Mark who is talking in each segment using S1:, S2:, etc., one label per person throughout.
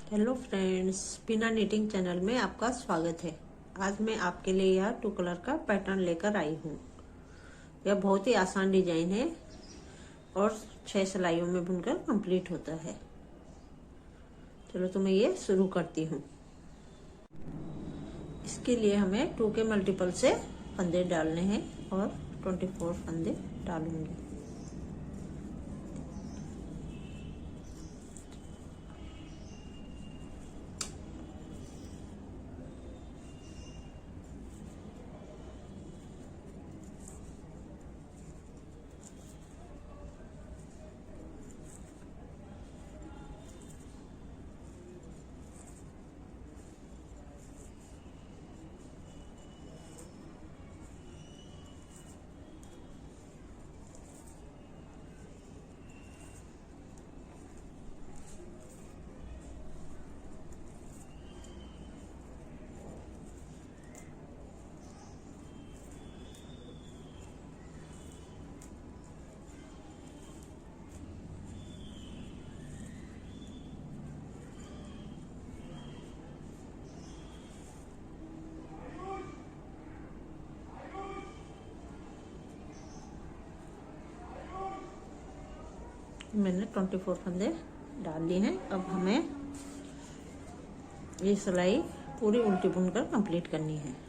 S1: Hello friends, बिना knitting channel में आपका स्वागत है। आज मैं आपके लिए यह 2 कलर का पैटर्न लेकर आई हूँ। यह बहुत ही आसान डिजाइन है और 6 सिलाइयों में बुनकर कंप्लीट होता है। चलो तो मैं ये शुरू करती हूँ। इसके लिए हमें 2 के मल्टीपल से फंदे डालने हैं और 24 फंदे डालूंगी। मैंने 24 फंदे डाल लिए हैं। अब हमें ये सिलाई पूरी उल्टी बुनकर कंप्लीट करनी है।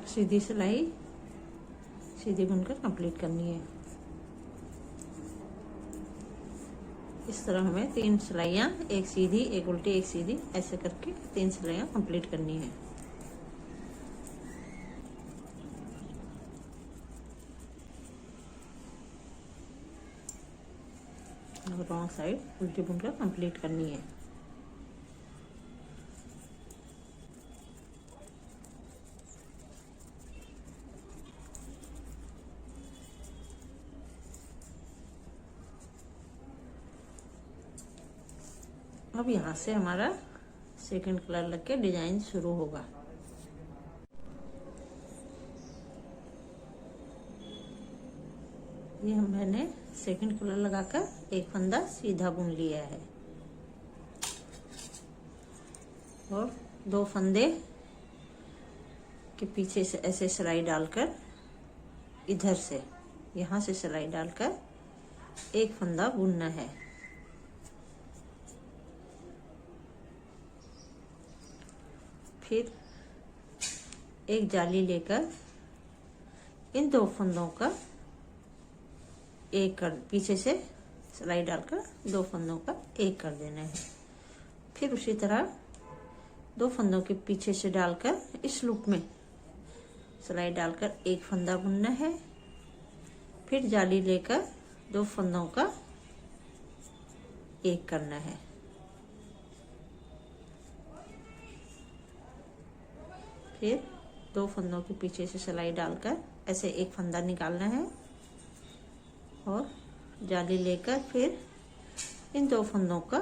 S1: सीधी सिलाई सीधी बुनकर कंप्लीट करनी है। इस तरह हमें 3 सिलाइयाँ, एक सीधी, एक उल्टी, एक सीधी, ऐसे करके 3 सिलाइयाँ कंप्लीट करनी है। रॉन्ग साइड उल्टी बुनकर कंप्लीट करनी है। अब यहाँ से हमारा सेकंड कलर लग के डिजाइन शुरू होगा। ये मैंने सेकंड कलर लगाकर एक फंदा सीधा बुन लिया है और 2 फंदे के पीछे से ऐसे सिलाई डालकर इधर से यहाँ से सिलाई डालकर एक फंदा बुनना है। फिर एक जाली लेकर इन 2 फंदों का एक कर, पीछे से सिलाई डालकर 2 फंदों का एक कर देना है। फिर उसी तरह 2 फंदों के पीछे से डालकर इस लूप में सिलाई डालकर एक फंदा बुनना है। फिर जाली लेकर 2 फंदों का एक करना है। फिर 2 फंदों के पीछे से सिलाई डालकर ऐसे एक फंदा निकालना है और जाली लेकर फिर इन 2 फंदों का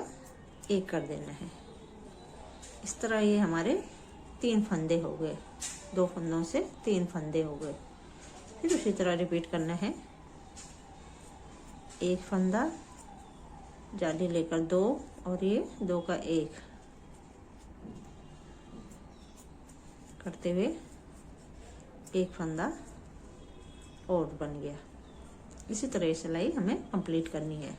S1: एक कर देना है। इस तरह ये हमारे 3 फंदे हो गए। 2 फंदों से 3 फंदे हो गए। फिर उसी तरह रिपीट करना है। एक फंदा, जाली लेकर 2 और ये 2 का 1 करते हुए एक फंदा और बन गया। इसी तरह सिलाई हमें कंप्लीट करनी है।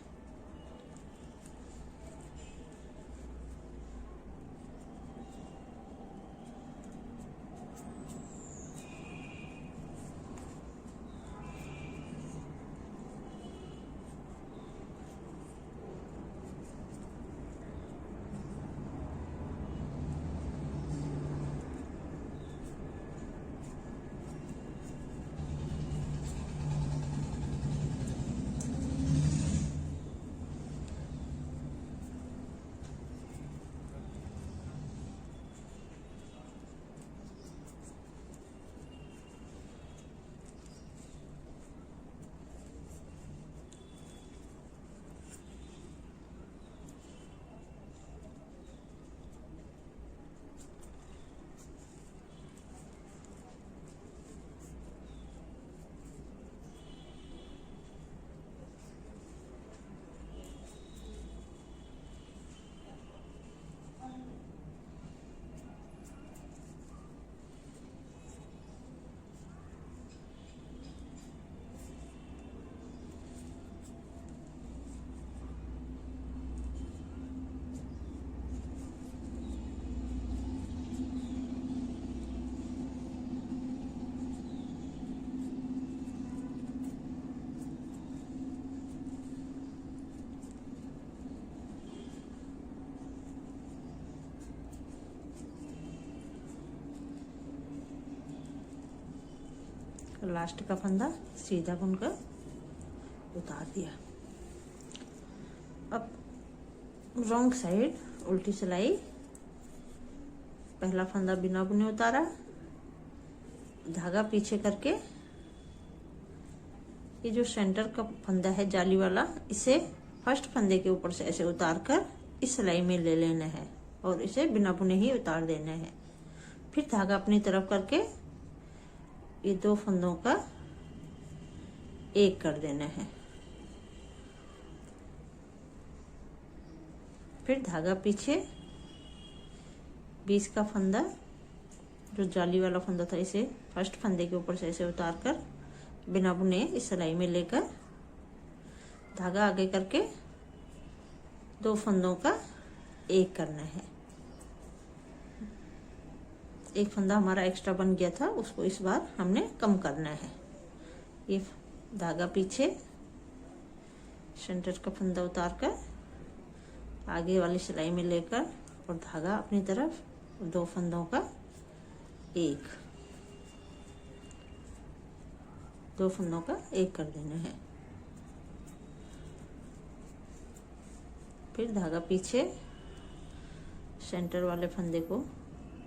S1: लास्ट का फंदा सीधा बुनकर उतार दिया। अब रॉन्ग साइड उल्टी सिलाई, पहला फंदा बिना बुने उतारा, धागा पीछे करके ये जो सेंटर का फंदा है जाली वाला, इसे फर्स्ट फंदे के ऊपर से ऐसे उतार कर इस सिलाई में ले लेना है और इसे बिना बुने ही उतार देना है। फिर धागा अपनी तरफ करके ये दो फंदों का एक कर देना है। फिर धागा पीछे, बीच का फंदा जो जाली वाला फंदा था, इसे फर्स्ट फंदे के ऊपर से ऐसे उतार कर बिना बुने इस सिलाई में लेकर धागा आगे करके दो फंदों का एक करना है। एक फंदा हमारा एक्स्ट्रा बन गया था, उसको इस बार हमने कम करना है। ये धागा पीछे, सेंटर का फंदा उतार कर आगे वाली सिलाई में लेकर और धागा अपनी तरफ, दो फंदों का एक, दो फंदों का एक कर देना है। फिर धागा पीछे, सेंटर वाले फंदे को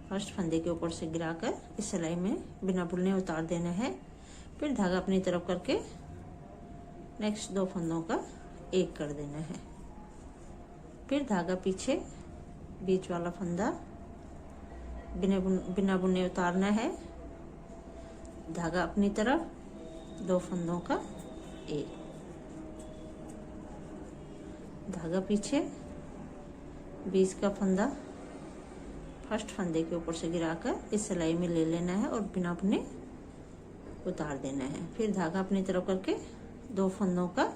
S1: फर्स्ट फंदे के ऊपर से गिराकर इस सिलाई में बिना बुने उतार देना है। फिर धागा अपनी तरफ करके नेक्स्ट दो फंदों का एक कर देना है। फिर धागा पीछे, बीच वाला फंदा बिना बुने उतारना है, धागा अपनी तरफ, दो फंदों का एक, धागा पीछे, बीच का फंदा फर्स्ट फंदे के ऊपर से गिराकर इस सिलाई में ले लेना है और बिना बुने उतार देना है। फिर धागा अपनी तरफ करके दो फंदों का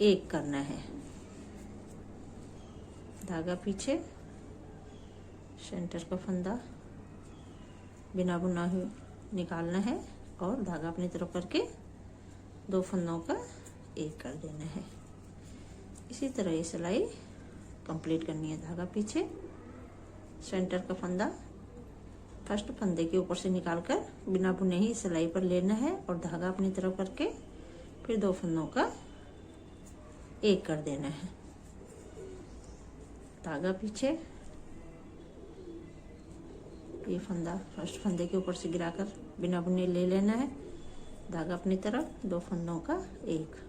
S1: एक करना है, धागा पीछे, सेंटर का फंदा बिना बुना हुए निकालना है और धागा अपनी तरफ करके दो फंदों का एक कर देना है। इसी तरह ये सिलाई कंप्लीट करनी है। धागा पीछे, सेंटर का फंदा फर्स्ट फंदे के ऊपर से निकालकर बिना बुने ही सिलाई पर लेना है और धागा अपनी तरफ करके फिर दो फंदों का एक कर देना है। धागा पीछे, ये फंदा फर्स्ट फंदे के ऊपर से गिराकर बिना बुने ले लेना है, धागा अपनी तरफ, दो फंदों का एक,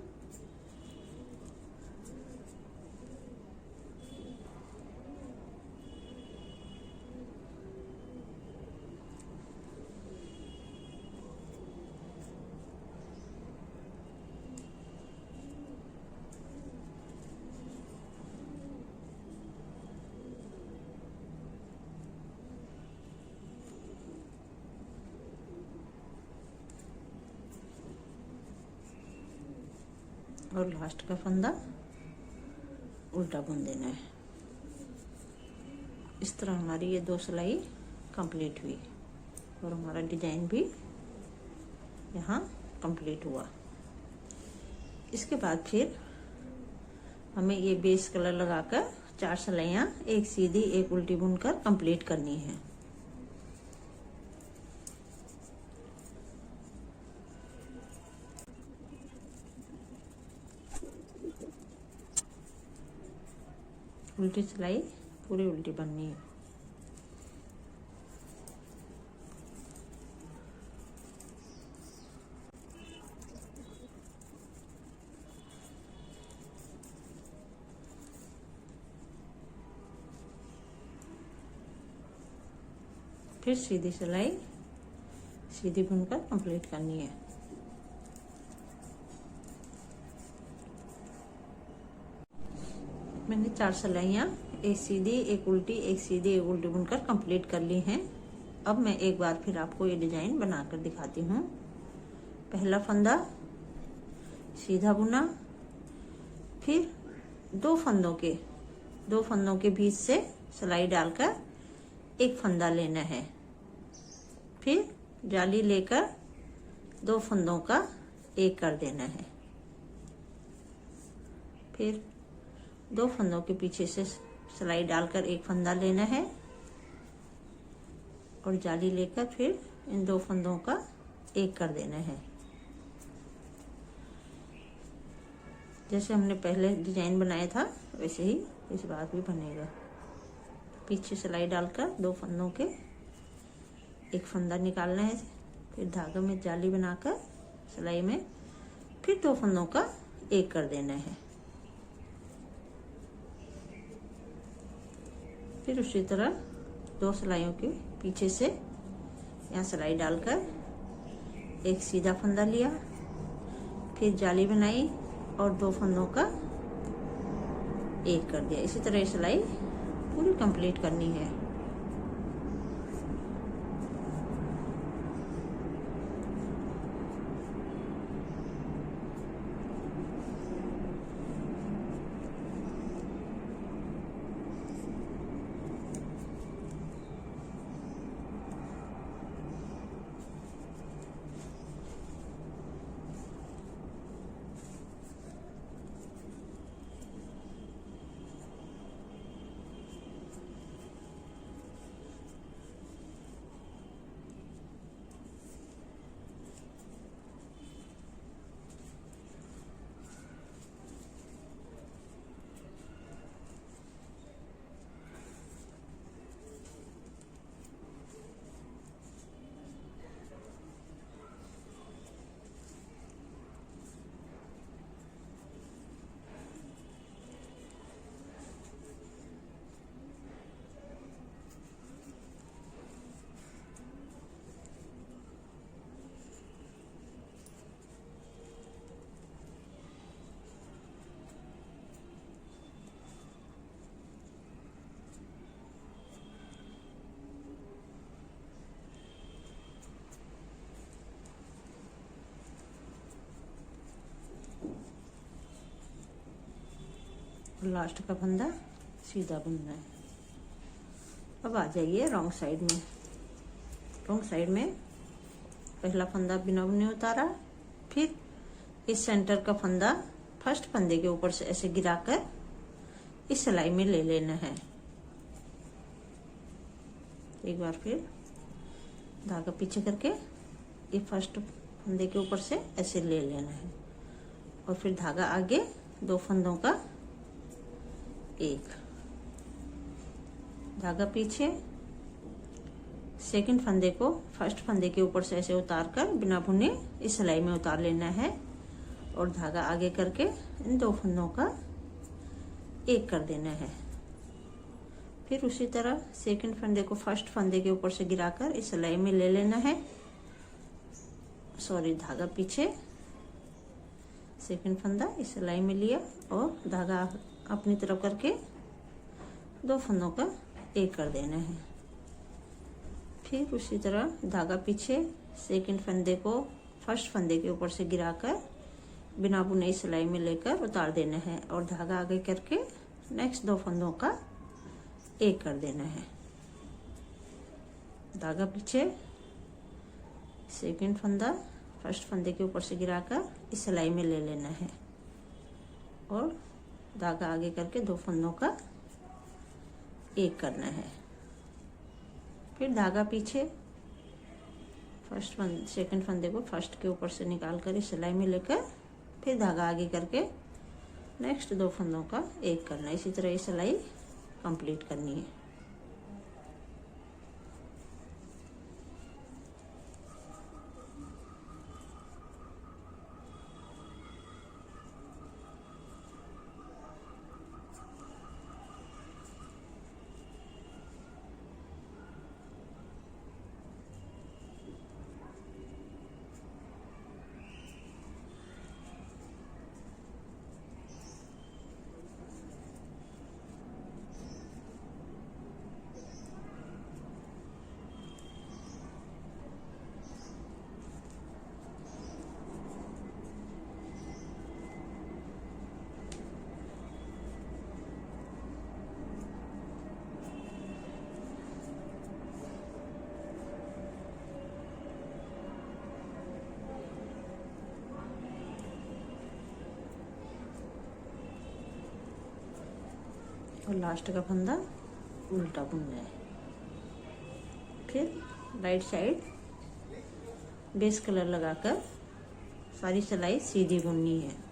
S1: और लास्ट का फंदा उल्टा बुन देना है। इस तरह हमारी ये दो सिलाई कंप्लीट हुई और हमारा डिजाइन भी यहाँ कंप्लीट हुआ। इसके बाद फिर हमें ये बेस कलर लगाकर चार सिलाइयाँ, एक सीधी एक उल्टी बुनकर कंप्लीट करनी है। उल्टी सिलाई पूरी उल्टी बननी है। फिर सीधी सिलाई सीधी बुनकर कंप्लीट करनी है। मैंने चार सिलाइयाँ, एक सीधी एक उल्टी एक सीधी एक उल्टी बुनकर कंप्लीट कर ली हैं। अब मैं एक बार फिर आपको ये डिजाइन बनाकर दिखाती हूँ। पहला फंदा सीधा बुना, फिर दो फंदों के बीच से सिलाई डालकर एक फंदा लेना है, फिर जाली लेकर दो फंदों का एक कर देना है, फिर दो फंदों के पीछे से सिलाई डालकर एक फंदा लेना है और जाली लेकर फिर इन दो फंदों का एक कर देना है। जैसे हमने पहले डिजाइन बनाया था वैसे ही इस बार भी बनेगा। पीछे सिलाई डालकर 2 फंदों के एक फंदा निकालना है, फिर धागे में जाली बनाकर सिलाई में फिर 2 फंदों का एक कर देना है। फिर उसी तरह 2 सिलाइयों के पीछे से यहाँ सिलाई डालकर एक सीधा फंदा लिया, फिर जाली बनाई और 2 फंदों का एक कर दिया। इसी तरह सिलाई पूरी कंप्लीट करनी है। लास्ट का फंदा सीधा बुनना है। अब आ जाइए रॉन्ग साइड में। रॉन्ग साइड में पहला फंदा बिना बुने उतारा, फिर इस सेंटर का फंदा फर्स्ट फंदे के ऊपर से ऐसे गिराकर इस सिलाई में ले लेना है। एक बार फिर धागा पीछे करके ये फर्स्ट फंदे के ऊपर से ऐसे ले लेना है और फिर धागा आगे 2 फंदों का एक, धागा पीछे, सेकंड फंदे को फर्स्ट फंदे के ऊपर से ऐसे उतार कर बिना बुने इस सिलाई में उतार लेना है और धागा आगे करके इन 2 फंदों का एक कर देना है। फिर उसी तरह सेकंड फंदे को फर्स्ट फंदे के ऊपर से गिराकर इस सिलाई में ले लेना है। सॉरी, धागा पीछे, सेकंड फंदा इस सिलाई में लिया और धागा अपनी तरफ करके 2 फंदों का एक कर देना है। फिर उसी तरह धागा पीछे, सेकंड फंदे को फर्स्ट फंदे के ऊपर से गिराकर बिना बुने सिलाई में लेकर उतार देना है और धागा आगे करके नेक्स्ट 2 फंदों का एक कर देना है। धागा पीछे, सेकंड फंदा फर्स्ट फंदे के ऊपर से गिराकर इस सिलाई में ले लेना है और धागा आगे करके 2 फंदों का एक करना है। फिर धागा पीछे, सेकंड फंदे को फर्स्ट के ऊपर से निकाल कर इस सिलाई में लेकर फिर धागा आगे करके नेक्स्ट 2 फंदों का एक करना है। इसी तरह ये सिलाई कंप्लीट करनी है। और लास्ट का फंदा उल्टा बुनना है। फिर राइट साइड बेस कलर लगाकर सारी सिलाई सीधी बुननी है।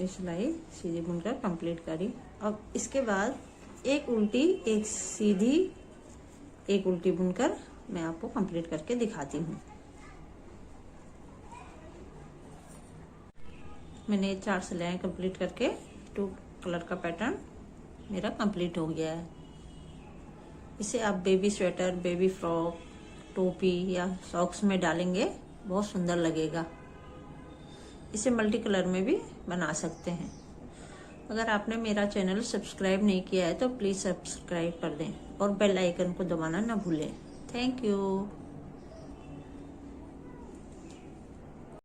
S1: ये सिलाई सीधी बुनकर कंप्लीट करी। अब इसके बाद एक उल्टी एक सीधी एक उल्टी बुनकर मैं आपको कंप्लीट करके दिखाती हूँ। मैंने 4 सिलाइयाँ कंप्लीट करके 2 कलर का पैटर्न मेरा कंप्लीट हो गया है। इसे आप बेबी स्वेटर, बेबी फ्रॉक, टोपी या सॉक्स में डालेंगे, बहुत सुंदर लगेगा। इसे मल्टी कलर में भी बना सकते हैं। अगर आपने मेरा चैनल सब्सक्राइब नहीं किया है तो प्लीज़ सब्सक्राइब कर दें और बेल आइकन को दबाना ना भूलें। Thank you.